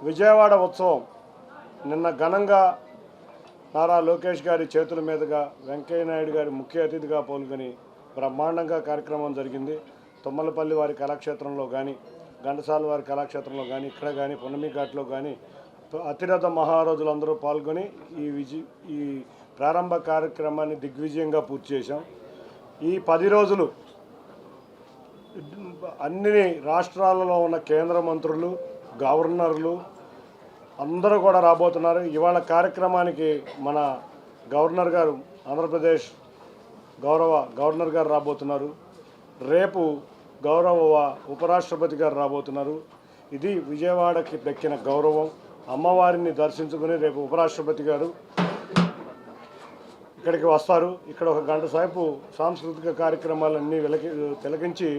విజయవాడ ఉత్సవం నిన్న ఘనంగా నారా లోకేష్ గారి చేతుల మీదుగా వెంకయ్య నాయుడు గారి ముఖ్య అతిథిగా పాల్గొని బ్రహ్మాండంగా కార్యక్రమం జరిగింది. తుమ్మలపల్లి వారి కళాక్షేత్రంలో కానీ, ఘంటసాల వారి కళాక్షేత్రంలో కానీ, ఇక్కడ కానీ, పున్నమి ఘాట్లో కానీ అతిరథ మహారాజులందరూ పాల్గొని ఈ ప్రారంభ కార్యక్రమాన్ని దిగ్విజయంగా పూర్తి చేశాం. ఈ 10 రోజులు అన్ని రాష్ట్రాలలో ఉన్న కేంద్ర మంత్రులు, గవర్నర్లు అందరూ కూడా రాబోతున్నారు. ఇవాళ కార్యక్రమానికి మన గవర్నర్ గారు, ఆంధ్రప్రదేశ్ గౌరవ గవర్నర్ గారు రాబోతున్నారు. రేపు గౌరవ ఉపరాష్ట్రపతి గారు రాబోతున్నారు. ఇది విజయవాడకి దక్కిన గౌరవం. అమ్మవారిని దర్శించుకుని రేపు ఉపరాష్ట్రపతి గారు ఇక్కడికి వస్తారు. ఇక్కడ 1 గంట సేపు సాంస్కృతిక కార్యక్రమాలన్నీ తిలకించి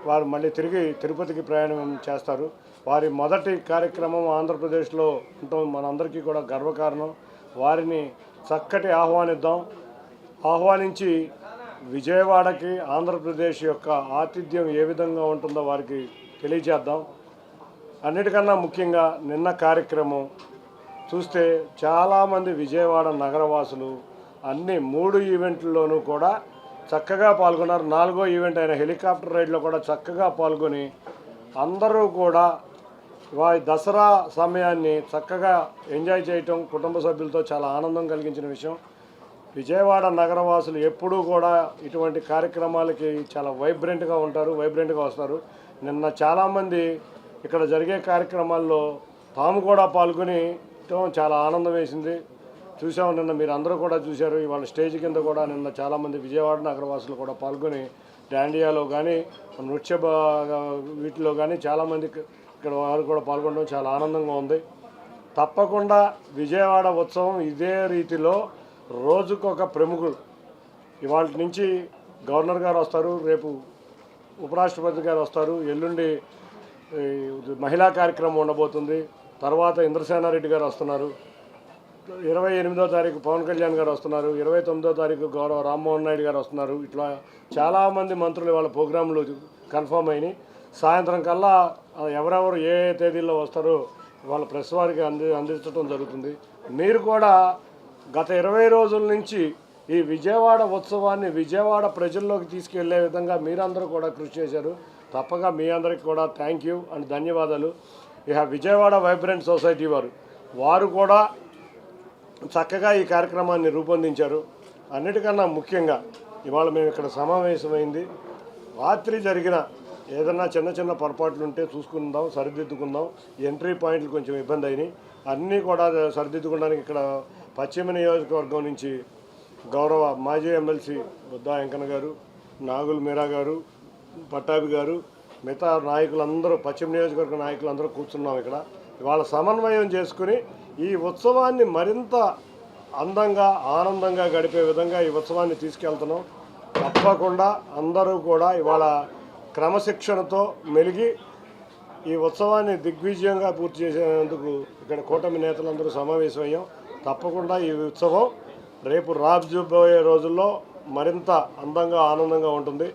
వారు మళ్ళీ తిరిగి తిరుపతికి ప్రయాణం చేస్తారు. వారి మొదటి కార్యక్రమం ఆంధ్రప్రదేశ్లో ఉండటం మనందరికీ కూడా గర్వకారణం. వారిని చక్కటి ఆహ్వానించి విజయవాడకి ఆంధ్రప్రదేశ్ యొక్క ఆతిథ్యం ఏ విధంగా ఉంటుందో వారికి తెలియజేద్దాం. అన్నిటికన్నా ముఖ్యంగా నిన్న కార్యక్రమం చూస్తే చాలామంది విజయవాడ నగరవాసులు అన్ని 3 ఈవెంట్లలోనూ కూడా చక్కగా పాల్గొన్నారు. 4వ ఈవెంట్ అయిన హెలికాప్టర్ రైడ్లో కూడా చక్కగా పాల్గొని అందరూ కూడా వారి దసరా సమయాన్ని చక్కగా ఎంజాయ్ చేయటం కుటుంబ సభ్యులతో చాలా ఆనందం కలిగించిన విషయం. విజయవాడ నగరవాసులు ఎప్పుడూ కూడా ఇటువంటి కార్యక్రమాలకి చాలా వైబ్రెంట్గా ఉంటారు, వైబ్రెంట్గా వస్తారు. నిన్న చాలామంది ఇక్కడ జరిగే కార్యక్రమాల్లో తాము కూడా పాల్గొని చాలా ఆనందం వేసింది. చూసాము, నిన్న మీరు అందరూ కూడా చూశారు. ఇవాళ స్టేజ్ కింద కూడా నిన్న చాలామంది విజయవాడ నగరవాసులు కూడా పాల్గొని డాండియాలో కానీ, నృత్య వీటిలో కానీ చాలామంది ఇక్కడ వారు కూడా పాల్గొనడం చాలా ఆనందంగా ఉంది. తప్పకుండా విజయవాడ ఉత్సవం ఇదే రీతిలో రోజుకొక ప్రముఖుడు, ఇవాళ నుంచి గవర్నర్ గారు వస్తారు, రేపు ఉపరాష్ట్రపతి గారు వస్తారు, ఎల్లుండి మహిళా కార్యక్రమం ఉండబోతుంది, తర్వాత ఇంద్రసేనారెడ్డి గారు వస్తున్నారు, 28వ తారీఖు పవన్ కళ్యాణ్ గారు వస్తున్నారు, 29వ తారీఖు గౌరవ రామ్మోహన్ నాయుడు గారు వస్తున్నారు. ఇట్లా చాలామంది మంత్రులు వాళ్ళ ప్రోగ్రాంలు కన్ఫర్మ్ అయినాయి. సాయంత్రం కల్లా ఎవరెవరు ఏ తేదీల్లో వస్తారో వాళ్ళ ప్రెస్ వారికి అందించడం జరుగుతుంది. మీరు కూడా గత 20 రోజుల నుంచి ఈ విజయవాడ ఉత్సవాన్ని విజయవాడ ప్రజల్లోకి తీసుకెళ్లే విధంగా మీరందరూ కూడా కృషి చేశారు. తప్పగా మీ అందరికీ కూడా థ్యాంక్ యూ అండ్ ధన్యవాదాలు. ఇక విజయవాడ వైబ్రెంట్ సొసైటీ వారు కూడా చక్కగా ఈ కార్యక్రమాన్ని రూపొందించారు. అన్నిటికన్నా ముఖ్యంగా ఇవాళ మేము ఇక్కడ సమావేశమైంది, రాత్రి జరిగిన ఏదన్నా చిన్న పొరపాట్లు ఉంటే చూసుకుందాం, సరిదిద్దుకుందాం. ఎంట్రీ పాయింట్లు కొంచెం ఇబ్బంది అయినాయి, అన్నీ కూడా సరిదిద్దుకోవడానికి ఇక్కడ పశ్చిమ నియోజకవర్గం నుంచి గౌరవ మాజీ ఎమ్మెల్సీ బుద్దా వెంకన్న గారు, నాగుల్ మీరా గారు, పట్టాభి గారు, మిగతా నాయకులందరూ, పశ్చిమ నియోజకవర్గ నాయకులందరూ కూర్చున్నాం ఇక్కడ. ఇవాళ సమన్వయం చేసుకుని ఈ ఉత్సవాన్ని మరింత అందంగా ఆనందంగా గడిపే విధంగా ఈ ఉత్సవాన్ని తీసుకెళ్తున్నాం. తప్పకుండా అందరూ కూడా ఇవాళ క్రమశిక్షణతో మెలిగి ఈ ఉత్సవాన్ని దిగ్విజయంగా పూర్తి చేసేందుకు ఇక్కడ కూటమి నేతలందరూ సమావేశమయ్యాం. తప్పకుండా ఈ ఉత్సవం రేపు రాబోయే రోజుల్లో మరింత అందంగా ఆనందంగా ఉంటుంది.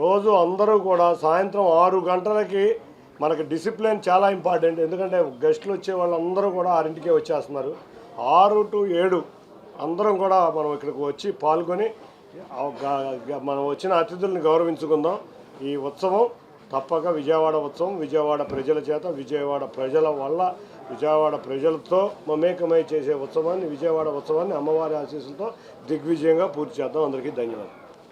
రోజు అందరూ కూడా సాయంత్రం 6 గంటలకి మనకి డిసిప్లిన్ చాలా ఇంపార్టెంట్. ఎందుకంటే గెస్టులు వచ్చే వాళ్ళందరూ కూడా 6ంటికే వచ్చేస్తున్నారు. 6 to 7 అందరం కూడా మనం ఇక్కడికి వచ్చి పాల్గొని మనం వచ్చిన అతిథుల్ని గౌరవించుకుందాం. ఈ ఉత్సవం తప్పక విజయవాడ ఉత్సవం విజయవాడ ప్రజల చేత, విజయవాడ ప్రజల వల్ల, విజయవాడ ప్రజలతో మమేకమై చేసే ఉత్సవాన్ని, విజయవాడ ఉత్సవాన్ని అమ్మవారి ఆశీస్సులతో దిగ్విజయంగా పూర్తి చేద్దాం. అందరికీ ధన్యవాదాలు.